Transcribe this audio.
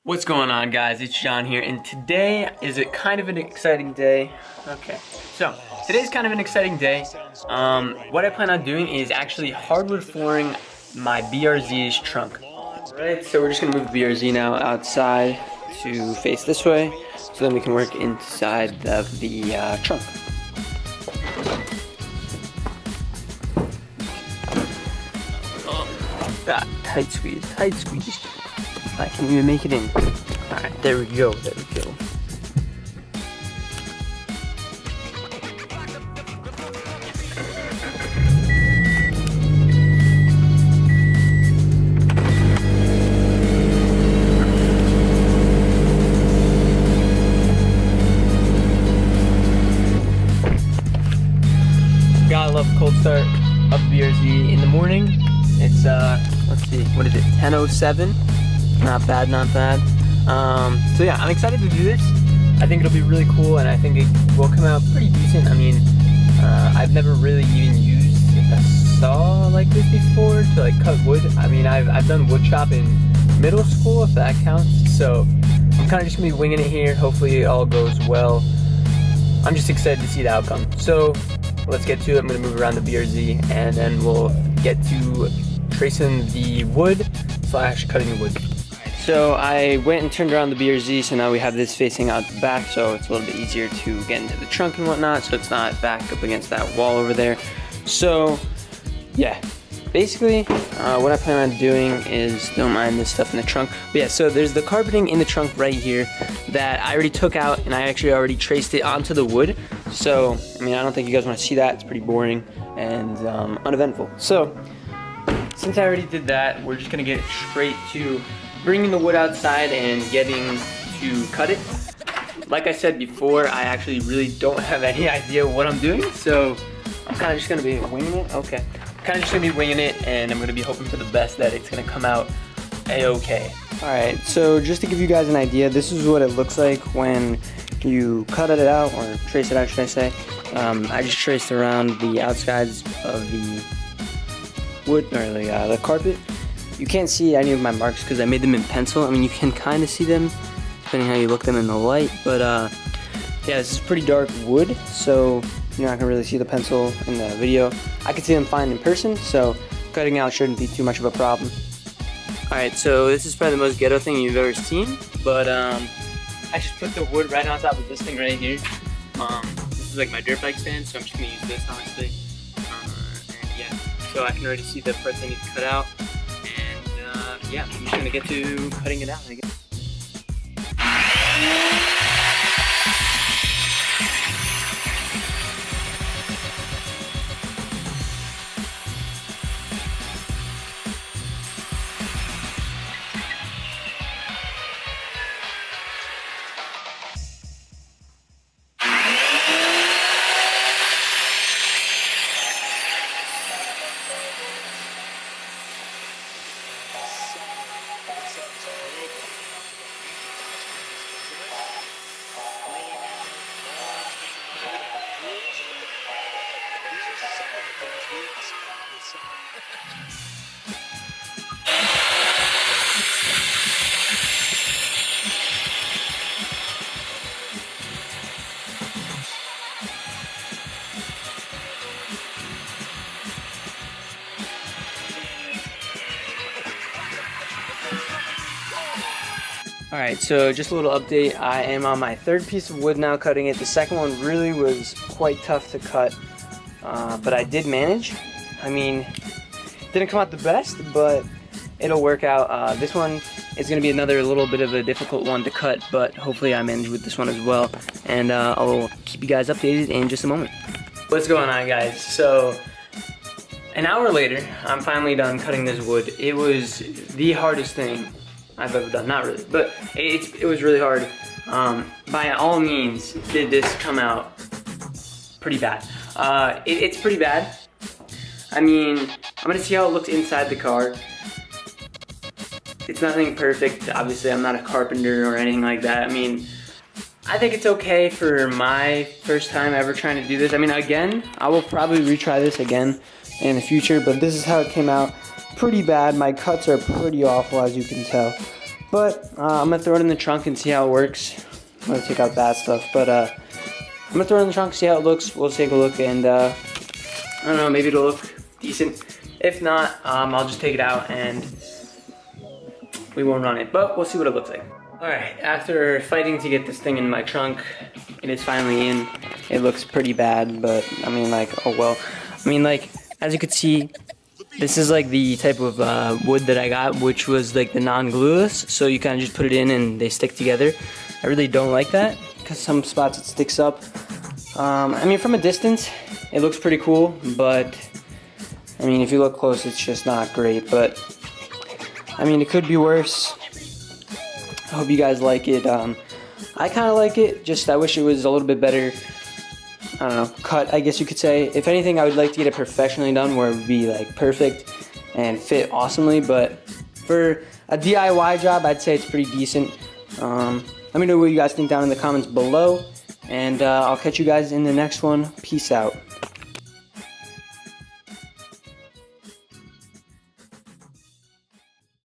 What's going on, guys? It's John here, and today is kind of an exciting day. Okay, so today's kind of an exciting day. What I plan on doing is actually hardwood flooring my BRZ's trunk. Alright, so we're just gonna move the BRZ now outside to face this way, so then we can work inside of the trunk. Tight squeeze, tight squeeze. I can't even make it in. Alright, there we go, there we go. Gotta love the cold start of BRZ in the morning. It's let's see, what is it, 10:07? Not bad, not bad. So yeah, I'm excited to do this. I think it'll be really cool, and I think it will come out pretty decent. I mean, I've never really even used a saw like this before to like cut wood. I mean, I've done wood shop in middle school, if that counts. So I'm kind of just gonna be winging it here. Hopefully it all goes well. I'm just excited to see the outcome. So let's get to it. I'm gonna move around the BRZ, and then we'll get to tracing the wood / cutting the wood. So I went and turned around the BRZ, so now we have this facing out the back, so it's a little bit easier to get into the trunk and whatnot, so it's not back up against that wall over there. So yeah, basically what I plan on doing is, don't mind this stuff in the trunk, but yeah, so there's the carpeting in the trunk right here that I already took out, and I actually already traced it onto the wood. So I mean, I don't think you guys want to see that. It's pretty boring and uneventful. So since I already did that, we're just gonna get straight to bringing the wood outside and getting to cut it. Like I said before, I actually really don't have any idea what I'm doing, so I'm kind of just gonna be winging it. Okay, kind of just gonna be winging it, and I'm gonna be hoping for the best that it's gonna come out a-okay. All right, so just to give you guys an idea, this is what it looks like when you cut it out, or trace it out, should I say. I just traced around the outsides of the wood, or the carpet. You can't see any of my marks because I made them in pencil. I mean, you can kind of see them depending how you look them in the light, but yeah, this is pretty dark wood, so you're not gonna really see the pencil in the video. I can see them fine in person, so cutting out shouldn't be too much of a problem. Alright, so this is probably the most ghetto thing you've ever seen, but I just put the wood right on top of this thing right here. This is like my dirt bike stand, so I'm just gonna use this, honestly. And yeah, so I can already see the parts I need to cut out. Yeah, I'm just gonna get to cutting it out, I guess. Alright, so just a little update. I am on my third piece of wood now, cutting it. The second one really was quite tough to cut, but I did manage. I mean, didn't come out the best, but it'll work out. This one is going to be another little bit of a difficult one to cut, but hopefully I manage with this one as well, and I'll keep you guys updated in just a moment. What's going on, guys? So an hour later, I'm finally done cutting this wood. It was the hardest thing I've ever done. Not really, but it was really hard. By all means, did this come out pretty bad. It's pretty bad. I mean, I'm gonna see how it looks inside the car. It's nothing perfect. Obviously, I'm not a carpenter or anything like that. I mean, I think it's okay for my first time ever trying to do this. I mean, again, I will probably retry this again in the future, but this is how it came out. Pretty bad. My cuts are pretty awful, as you can tell. But I'm gonna throw it in the trunk and see how it works. I'm gonna take out that stuff, but I'm gonna throw it in the trunk, see how it looks. We'll take a look, and I don't know, maybe it'll look decent. If not, I'll just take it out and we won't run it, but we'll see what it looks like. All right, after fighting to get this thing in my trunk, it is finally in. It looks pretty bad, but I mean, like, oh well. I mean, like, as you could see, this is like the type of wood that I got, which was like the non-glueless, so you kind of just put it in and they stick together. I really don't like that, because some spots it sticks up. I mean, from a distance, it looks pretty cool, but I mean, if you look close, it's just not great, but I mean, it could be worse. I hope you guys like it. I kind of like it, just I wish it was a little bit better, I don't know, cut, I guess you could say. If anything, I would like to get it professionally done where it would be like perfect and fit awesomely, but for a DIY job, I'd say it's pretty decent. Let me know what you guys think down in the comments below, and I'll catch you guys in the next one. Peace out.